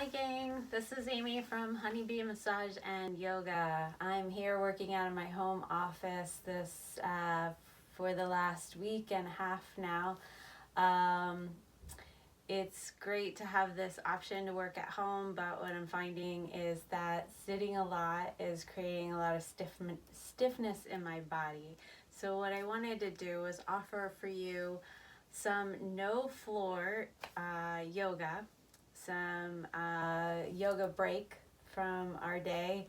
Hi gang, this is Amy from Honeybee Massage and Yoga. I'm here working out of my home office for the last week and a half now. It's great to have this option to work at home, but what I'm finding is that sitting a lot is creating a lot of stiffness in my body. So what I wanted to do was offer for you some no floor yoga, some yoga break from our day.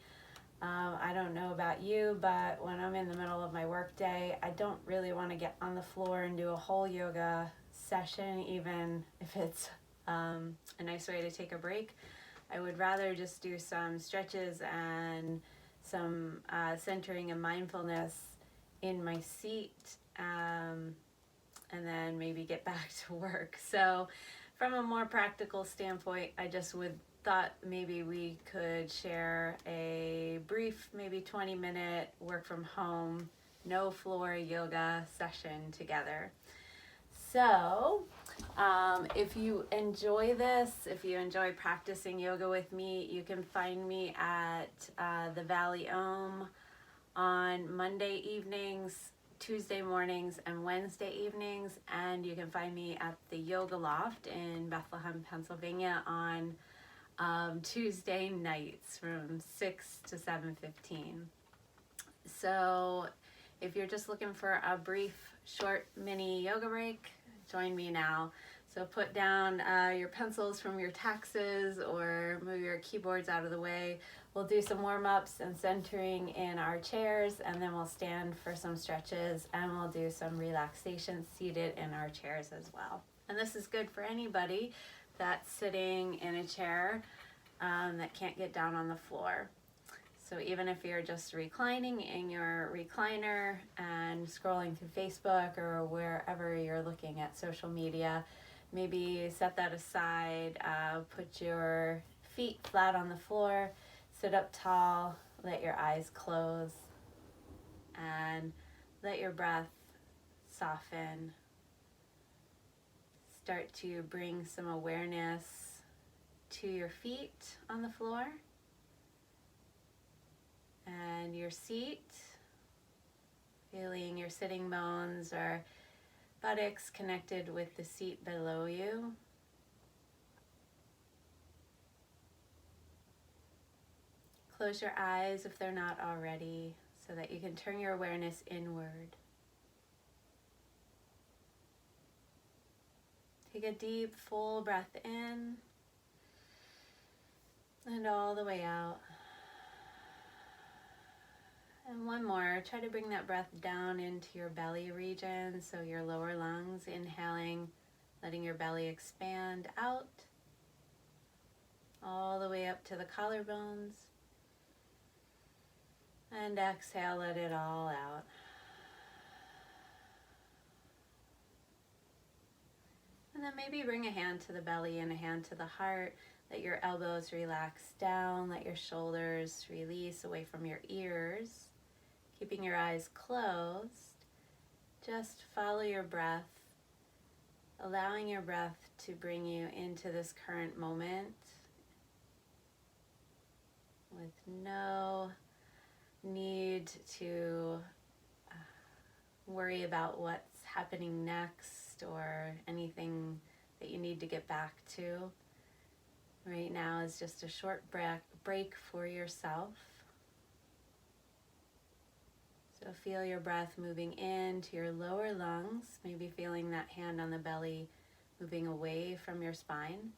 I don't know about you, but when I'm in the middle of my work day, I don't really want to get on the floor and do a whole yoga session, even if it's a nice way to take a break. I would rather just do some stretches and some centering and mindfulness in my seat, and then maybe get back to work. So from a more practical standpoint, I just thought maybe we could share a brief, maybe 20-minute work from home, no floor yoga session together. So if you enjoy this, if you enjoy practicing yoga with me, you can find me at the Valley Om on Monday evenings, Tuesday mornings, and Wednesday evenings, and you can find me at the Yoga Loft in Bethlehem, Pennsylvania on Tuesday nights from 6 to 7:15. So if you're just looking for a brief, short mini yoga break, join me now. So put down your pencils from your taxes or move your keyboards out of the way. We'll do some warm-ups and centering in our chairs, and then we'll stand for some stretches, and we'll do some relaxation seated in our chairs as well. And this is good for anybody that's sitting in a chair that can't get down on the floor. So even if you're just reclining in your recliner and scrolling through Facebook or wherever you're looking at social media, maybe set that aside, put your feet flat on the floor, sit up tall, let your eyes close, and let your breath soften. Start to bring some awareness to your feet on the floor and your seat, feeling your sitting bones or buttocks connected with the seat below you. Close your eyes if they're not already, so that you can turn your awareness inward. Take a deep, full breath in and all the way out. And one more, try to bring that breath down into your belly region, so your lower lungs, inhaling, letting your belly expand out, all the way up to the collarbones. And exhale, let it all out. And then maybe bring a hand to the belly and a hand to the heart. Let your elbows relax down, let your shoulders release away from your ears. Keeping your eyes closed, just follow your breath, allowing your breath to bring you into this current moment with no need to worry about what's happening next or anything that you need to get back to. Right now is just a short break for yourself. So feel your breath moving into your lower lungs, maybe feeling that hand on the belly moving away from your spine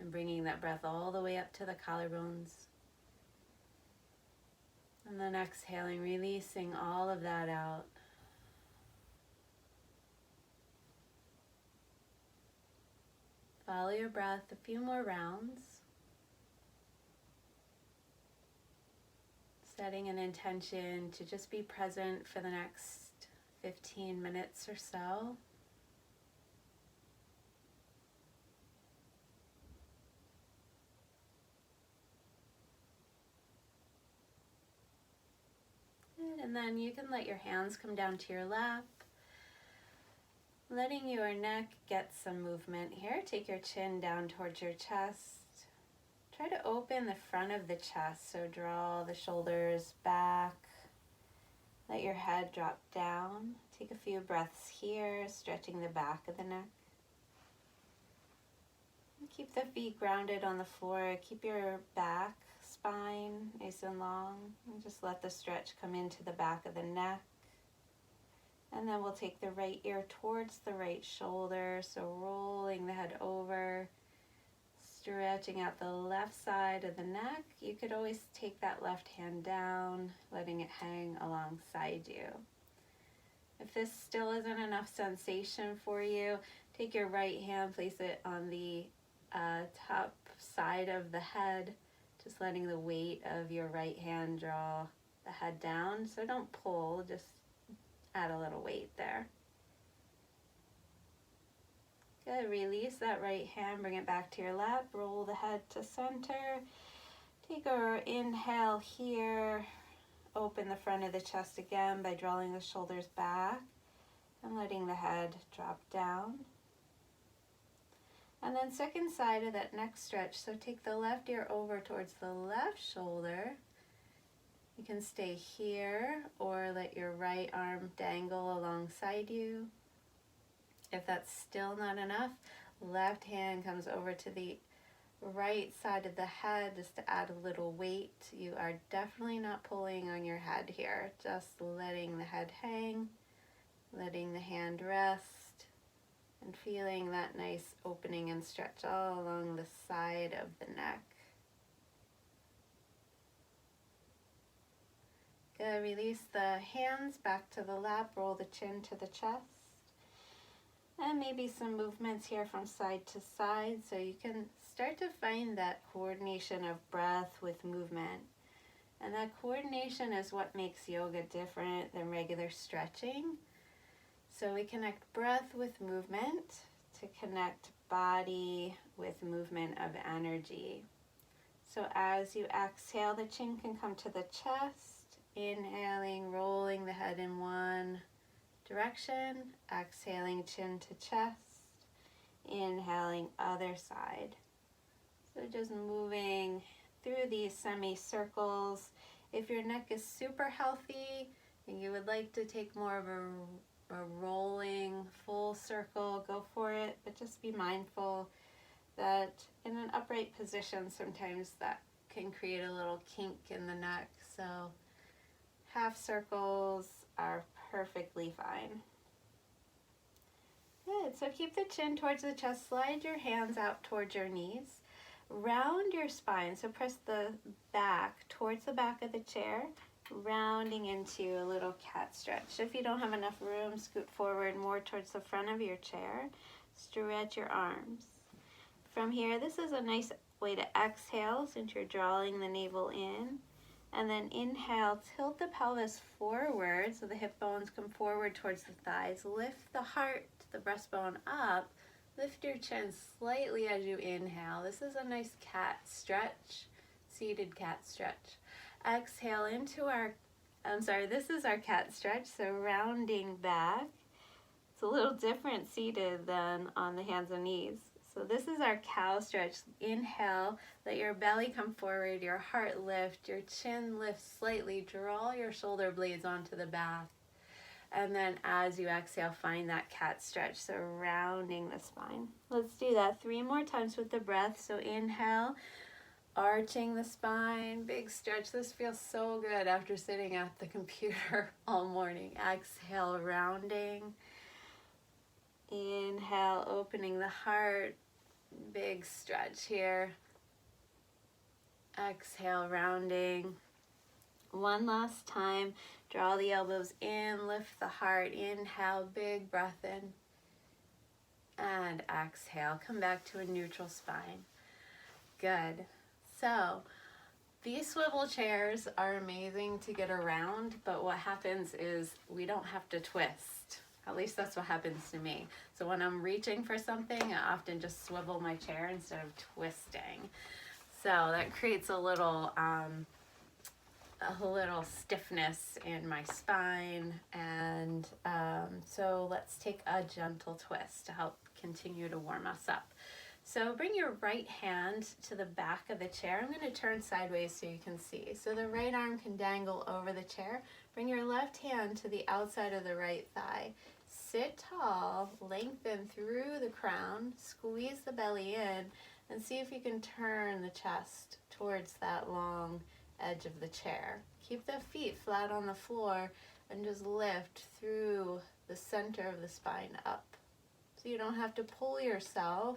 and bringing that breath all the way up to the collarbones. And then exhaling, releasing all of that out. Follow your breath a few more rounds. Setting an intention to just be present for the next 15 minutes or so. And then you can let your hands come down to your lap, letting your neck get some movement here. Take your chin down towards your chest. try to open the front of the chest. So draw the shoulders back. Let your head drop down. Take a few breaths here, stretching the back of the neck. Keep the feet grounded on the floor. Keep your back spine nice and long. And just let the stretch come into the back of the neck. And then we'll take the right ear towards the right shoulder. So rolling the head over, stretching out the left side of the neck. You could always take that left hand down, letting it hang alongside you. If this still isn't enough sensation for you, take your right hand, place it on the top side of the head, just letting the weight of your right hand draw the head down. So don't pull, just add a little weight there. Good, release that right hand, bring it back to your lap, roll the head to center. Take our inhale here, open the front of the chest again by drawing the shoulders back and letting the head drop down. And then second side of that neck stretch, so take the left ear over towards the left shoulder. You can stay here or let your right arm dangle alongside you. If that's still not enough, left hand comes over to the right side of the head just to add a little weight. You are definitely not pulling on your head here, just letting the head hang, letting the hand rest, and feeling that nice opening and stretch all along the side of the neck. Good, release the hands back to the lap, roll the chin to the chest. And maybe some movements here from side to side, so you can start to find that coordination of breath with movement. And that coordination is what makes yoga different than regular stretching. So we connect breath with movement to connect body with movement of energy. So as you exhale, the chin can come to the chest, inhaling, rolling the head in one direction, exhaling chin to chest, inhaling other side. So just moving through these semicircles. If your neck is super healthy and you would like to take more of a rolling full circle, go for it, but just be mindful that in an upright position sometimes that can create a little kink in the neck, so half circles are perfectly fine. Good, so keep the chin towards the chest, slide your hands out towards your knees, round your spine, so press the back towards the back of the chair, rounding into a little cat stretch. If you don't have enough room, scoot forward more towards the front of your chair, stretch your arms. From here, this is a nice way to exhale since you're drawing the navel in. And then inhale, tilt the pelvis forward so the hip bones come forward towards the thighs. Lift the heart, the breastbone up. Lift your chin slightly as you inhale. This is a nice cat stretch, seated cat stretch. Exhale into our, this is our cat stretch, so rounding back. It's a little different seated than on the hands and knees. So this is our cow stretch. Inhale, let your belly come forward, your heart lift, your chin lift slightly, draw your shoulder blades onto the back. And then as you exhale, find that cat stretch, so rounding the spine. Let's do that 3 more times with the breath. So inhale, arching the spine, big stretch. This feels so good after sitting at the computer all morning. Exhale, rounding. Inhale, opening the heart, big stretch here. Exhale, rounding. One last time, draw the elbows in, lift the heart, inhale, big breath in, and exhale, come back to a neutral spine. Good. So these swivel chairs are amazing to get around, but what happens is we don't have to twist. At least that's what happens to me. So when I'm reaching for something, I often just swivel my chair instead of twisting. So that creates a little stiffness in my spine. And so let's take a gentle twist to help continue to warm us up. So bring your right hand to the back of the chair. I'm going to turn sideways so you can see. So the right arm can dangle over the chair. Bring your left hand to the outside of the right thigh. Sit tall, lengthen through the crown, squeeze the belly in, and see if you can turn the chest towards that long edge of the chair. Keep the feet flat on the floor and just lift through the center of the spine up. So you don't have to pull yourself.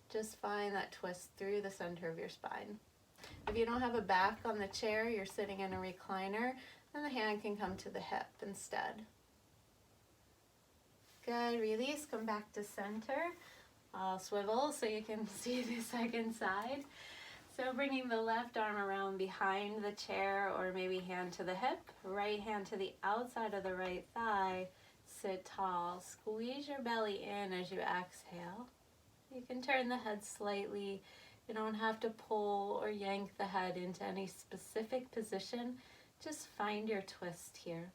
Just find that twist through the center of your spine. If you don't have a back on the chair, you're sitting in a recliner, then the hand can come to the hip instead. Good, release, come back to center. I'll swivel so you can see the second side. So bringing the left arm around behind the chair, or maybe hand to the hip, right hand to the outside of the right thigh. Sit tall, squeeze your belly in as you exhale. You can turn the head slightly. You don't have to pull or yank the head into any specific position. Just find your twist here.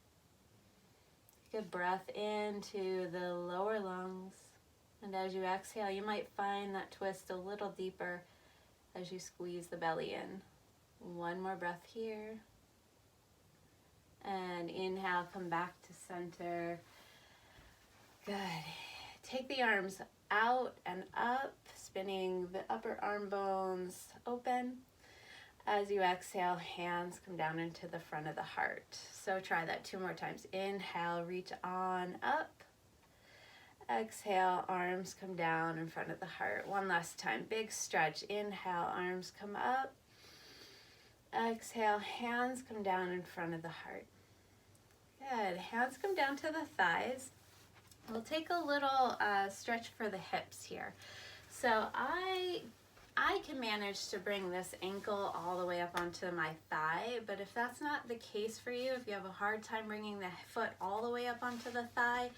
Take a breath into the lower lungs. And as you exhale, you might find that twist a little deeper as you squeeze the belly in. One more breath here. And inhale, come back to center. Good. Take the arms out and up, spinning the upper arm bones open. As you exhale, hands come down into the front of the heart. So try that 2 more times. Inhale, reach on up. Exhale, arms come down in front of the heart. One last time, big stretch. Inhale, arms come up. Exhale, hands come down in front of the heart. Good, hands come down to the thighs. We'll take a little stretch for the hips here. So I can manage to bring this ankle all the way up onto my thigh, but if that's not the case for you, if you have a hard time bringing the foot all the way up onto the thigh,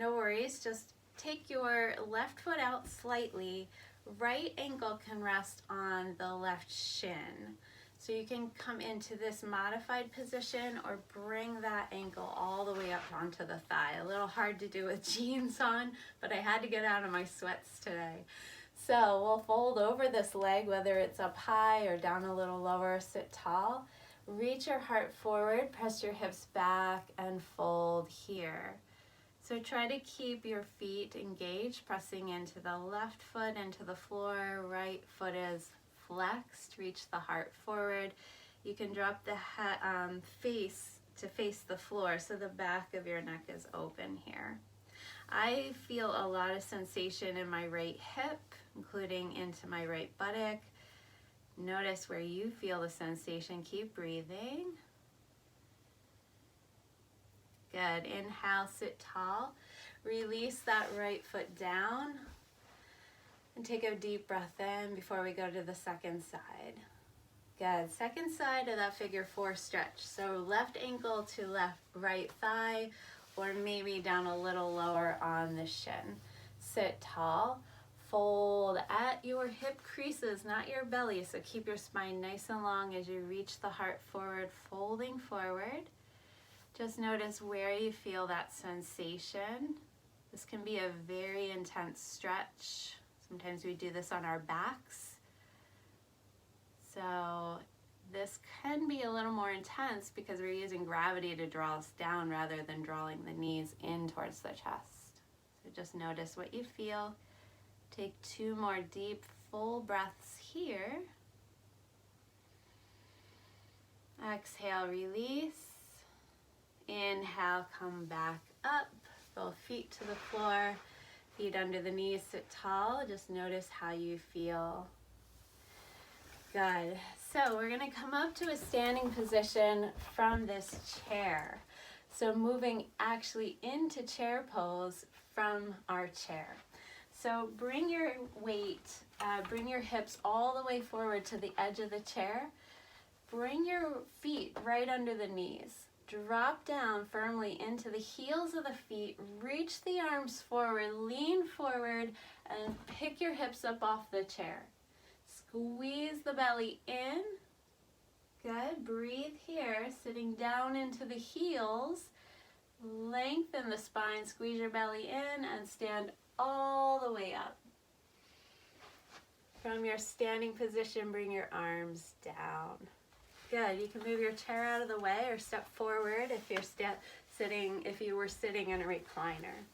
no worries. Just take your left foot out slightly. Right ankle can rest on the left shin. So you can come into this modified position or bring that ankle all the way up onto the thigh. A little hard to do with jeans on, but I had to get out of my sweats today. So we'll fold over this leg, whether it's up high or down a little lower. Sit tall. Reach your heart forward, press your hips back, and fold here. So try to keep your feet engaged, pressing into the left foot into the floor. Right foot is flexed, reach the heart forward. You can drop the face to face the floor so the back of your neck is open here. I feel a lot of sensation in my right hip, including into my right buttock. Notice where you feel the sensation. Keep breathing. Good. Inhale, sit tall. Release that right foot down. And take a deep breath in before we go to the second side. Good. Second side of that figure 4 stretch. So left ankle to right thigh, or maybe down a little lower on the shin. Sit tall. Fold at your hip creases, not your belly. So keep your spine nice and long as you reach the heart forward, folding forward. Just notice where you feel that sensation. This can be a very intense stretch. Sometimes we do this on our backs. So this can be a little more intense because we're using gravity to draw us down rather than drawing the knees in towards the chest. So just notice what you feel. Take 2 more deep, full breaths here. Exhale, release. Inhale, come back up. Both feet to the floor. Feet under the knees, sit tall. Just notice how you feel. Good. So we're going to come up to a standing position from this chair. So moving actually into chair pose from our chair. So bring your weight, bring your hips all the way forward to the edge of the chair. Bring your feet right under the knees. Drop down firmly into the heels of the feet. Reach the arms forward, lean forward, and pick your hips up off the chair. Squeeze the belly in. Good. Breathe here, sitting down into the heels. Lengthen the spine, squeeze your belly in, and stand all the way up. From your standing position, bring your arms down. Good. You can move your chair out of the way or step forward if you're if you were sitting in a recliner.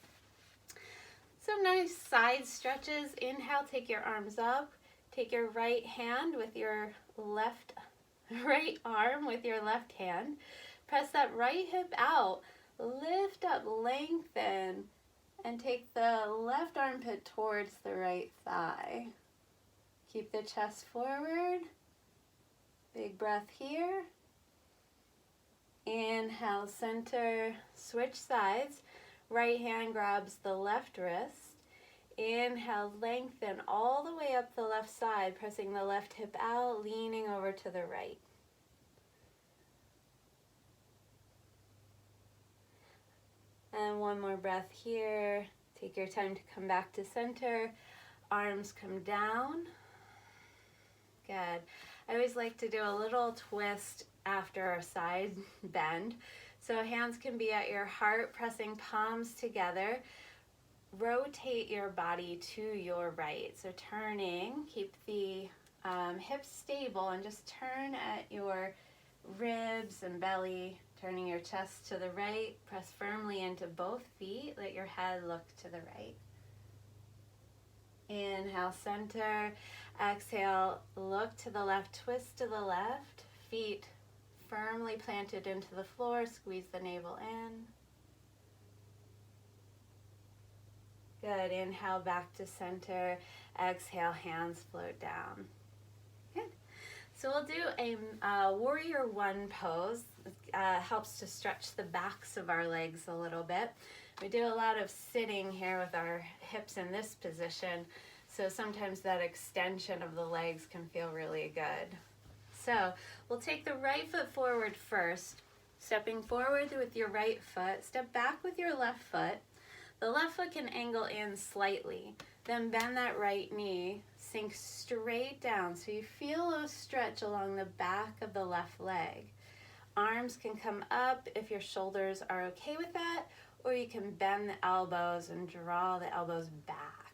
Some nice side stretches. Inhale, take your arms up. Take your right hand with your right arm with your left hand. Press that right hip out. Lift up, lengthen, and take the left armpit towards the right thigh. Keep the chest forward. Big breath here. Inhale, center, switch sides. Right hand grabs the left wrist. Inhale, lengthen all the way up the left side, pressing the left hip out, leaning over to the right. And one more breath here. Take your time to come back to center. Arms come down. Good. I always like to do a little twist after a side bend. So hands can be at your heart, pressing palms together. Rotate your body to your right. So turning, keep the hips stable and just turn at your ribs and belly, turning your chest to the right. Press firmly into both feet. Let your head look to the right. Inhale, center. Exhale, look to the left, twist to the left. Feet firmly planted into the floor. Squeeze the navel in. Good. Inhale, back to center. Exhale, hands float down. Good. So we'll do a warrior one pose. Helps to stretch the backs of our legs a little bit. We do a lot of sitting here with our hips in this position, so sometimes that extension of the legs can feel really good. So we'll take the right foot forward first, stepping forward with your right foot, step back with your left foot. The left foot can angle in slightly, then bend that right knee, sink straight down so you feel a stretch along the back of the left leg. Arms can come up if your shoulders are okay with that, or you can bend the elbows and draw the elbows back.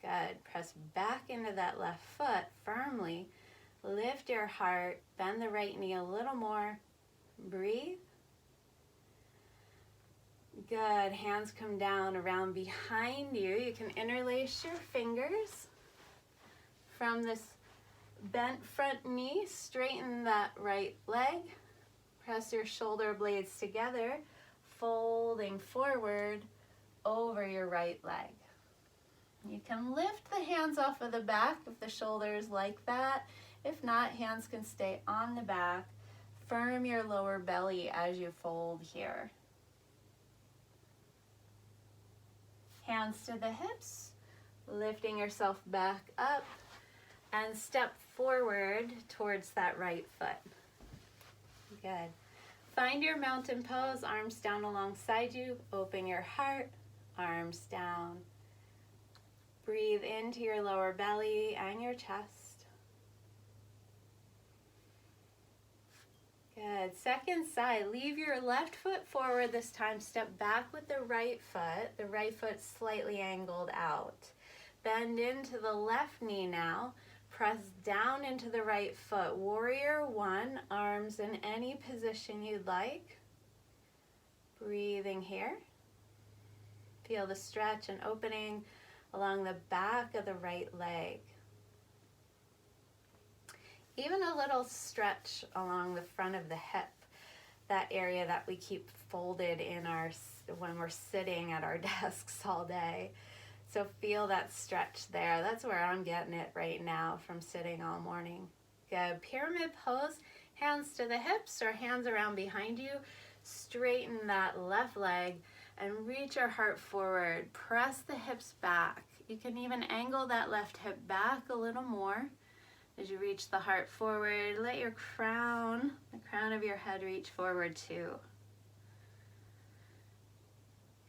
Good. Press back into that left foot firmly. Lift your heart, bend the right knee a little more. Breathe. Good. Hands come down around behind you. You can interlace your fingers. From this bent front knee, straighten that right leg. Press your shoulder blades together, folding forward over your right leg. You can lift the hands off of the back if the shoulders like that. If not, hands can stay on the back. Firm your lower belly as you fold here. Hands to the hips, lifting yourself back up, and step forward towards that right foot. Good. Find your mountain pose, arms down alongside you. Open your heart, arms down. Breathe into your lower belly and your chest. Good. Second side, leave your left foot forward this time. Step back with the right foot slightly angled out. Bend into the left knee now. Press down into the right foot. Warrior one, arms in any position you'd like. Breathing here. Feel the stretch and opening along the back of the right leg. Even a little stretch along the front of the hip, that area that we keep folded in when we're sitting at our desks all day. So feel that stretch there. That's where I'm getting it right now from sitting all morning. Good. Pyramid pose, hands to the hips or hands around behind you. Straighten that left leg and reach your heart forward. Press the hips back. You can even angle that left hip back a little more as you reach the heart forward. Let your crown, the crown of your head, reach forward too.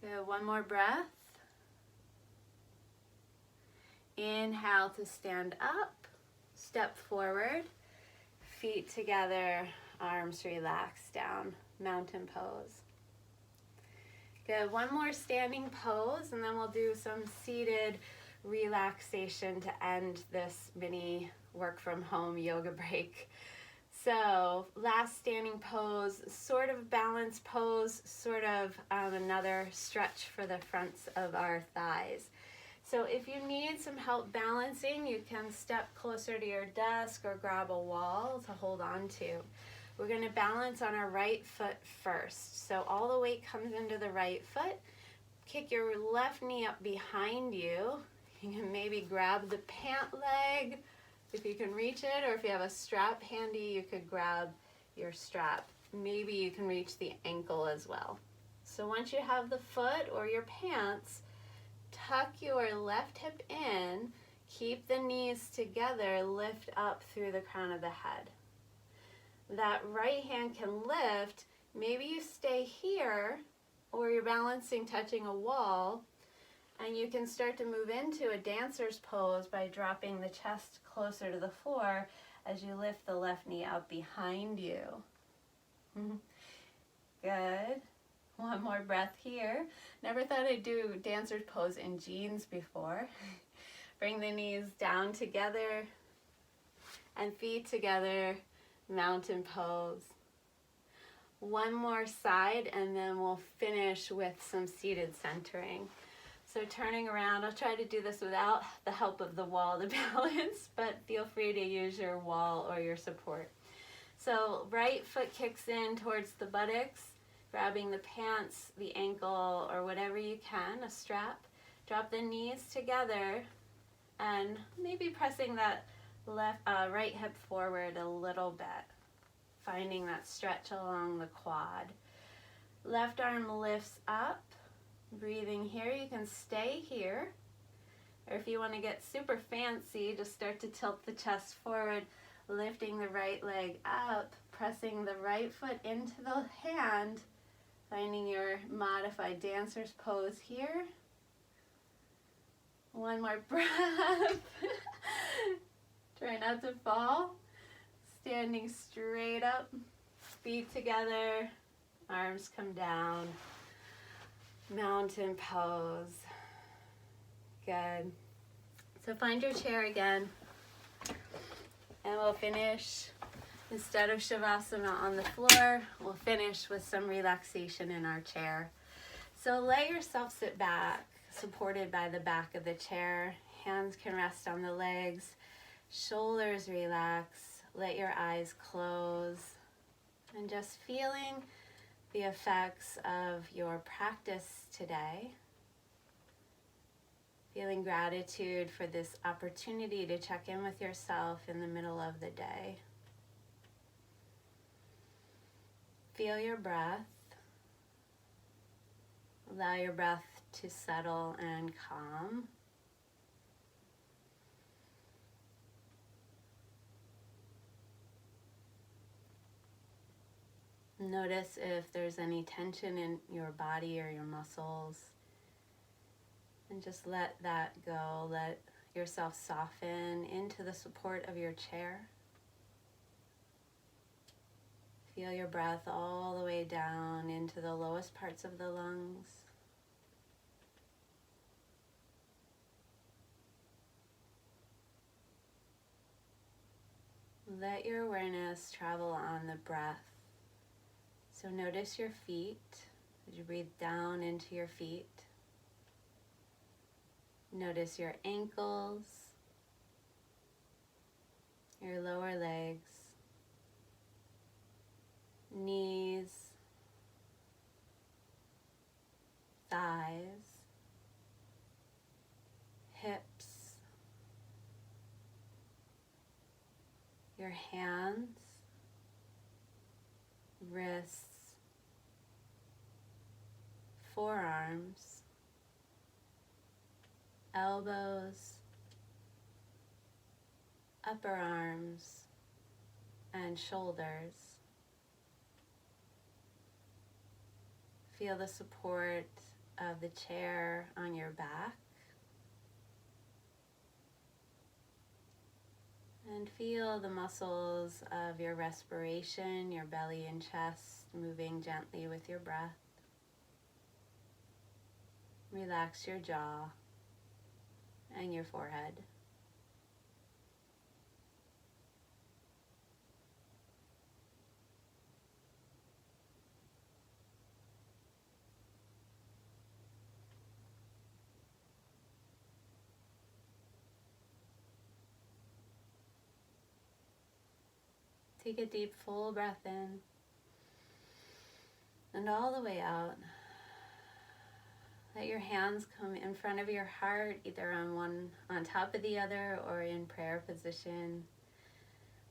Good. One more breath. Inhale to stand up, step forward, feet together, arms relaxed down, mountain pose. Good. One more standing pose, and then we'll do some seated relaxation to end this mini work from home yoga break. So last standing pose, sort of balance pose, sort of another stretch for the fronts of our thighs. So if you need some help balancing, you can step closer to your desk or grab a wall to hold on to. We're going to balance on our right foot first. So all the weight comes into the right foot. Kick your left knee up behind you. You can maybe grab the pant leg if you can reach it, or if you have a strap handy, you could grab your strap. Maybe you can reach the ankle as well. So once you have the foot or your pants, tuck your left hip in, keep the knees together, lift up through the crown of the head. That right hand can lift. Maybe you stay here, or you're balancing touching a wall, and you can start to move into a dancer's pose by dropping the chest closer to the floor as you lift the left knee up behind you. Good. One more breath here. Never thought I'd do dancer's pose in jeans before. Bring the knees down together and feet together, mountain pose. One more side, and then we'll finish with some seated centering. So turning around, I'll try to do this without the help of the wall to balance, but feel free to use your wall or your support. So right foot kicks in towards the buttocks, grabbing the pants, the ankle, or whatever you can, a strap. Drop the knees together and maybe pressing that right hip forward a little bit, finding that stretch along the quad. Left arm lifts up. Breathing here, you can stay here, or if you want to get super fancy, just start to tilt the chest forward, lifting the right leg up, pressing the right foot into the hand, finding your modified dancer's pose here. One more breath. Try not to fall. Standing straight up, feet together, arms come down. Mountain pose. Good. So find your chair again, and we'll finish, instead of Shavasana on the floor, we'll finish with some relaxation in our chair. So let yourself sit back, supported by the back of the chair. Hands can rest on the legs, shoulders relax, let your eyes close, and just feeling the effects of your practice today. Feeling gratitude for this opportunity to check in with yourself in the middle of the day. Feel your breath. Allow your breath to settle and calm. Notice if there's any tension in your body or your muscles, and just let that go. Let yourself soften into the support of your chair. Feel your breath all the way down into the lowest parts of the lungs. Let your awareness travel on the breath. So notice your feet as you breathe down into your feet. Notice your ankles, your lower legs, knees, thighs, hips, your hands, wrists, forearms, elbows, upper arms, and shoulders. Feel the support of the chair on your back. And feel the muscles of your respiration, your belly and chest moving gently with your breath. Relax your jaw and your forehead. Take a deep, full breath in and all the way out. Let your hands come in front of your heart, either on top of the other or in prayer position.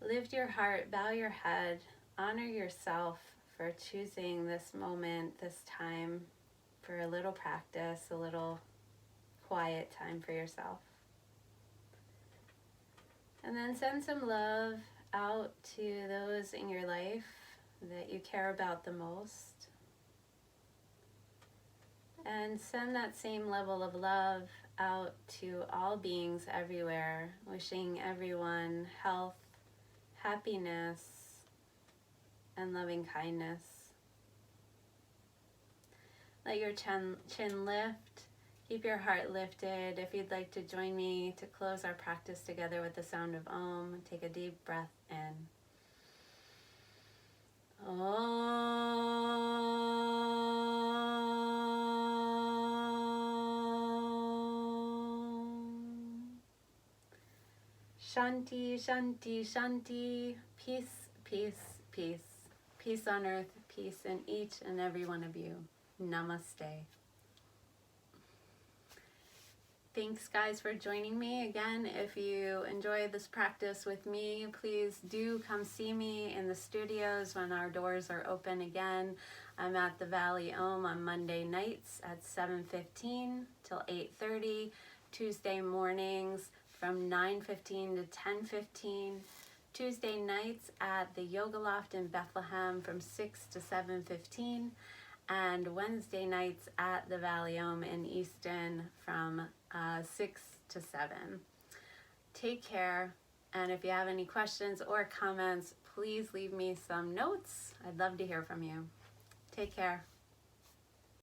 Lift your heart, bow your head, honor yourself for choosing this moment, this time, for a little practice, a little quiet time for yourself. And then send some love out to those in your life that you care about the most. And send that same level of love out to all beings everywhere, wishing everyone health, happiness, and loving kindness. Let your chin lift. Keep your heart lifted. If you'd like to join me to close our practice together with the sound of Om, take a deep breath in. Om. Shanti, Shanti, Shanti. Peace, peace, peace. Peace on earth, peace in each and every one of you. Namaste. Thanks, guys, for joining me. Again, if you enjoy this practice with me, please do come see me in the studios when our doors are open again. I'm at the Valley Om on Monday nights at 7:15 till 8:30, Tuesday mornings from 9:15 to 10:15, Tuesday nights at the Yoga Loft in Bethlehem from 6 to 7:15, and Wednesday nights at the Valley Om in Easton from 6 to 7. Take care, and if you have any questions or comments, please leave me some notes. I'd love to hear from you. Take care.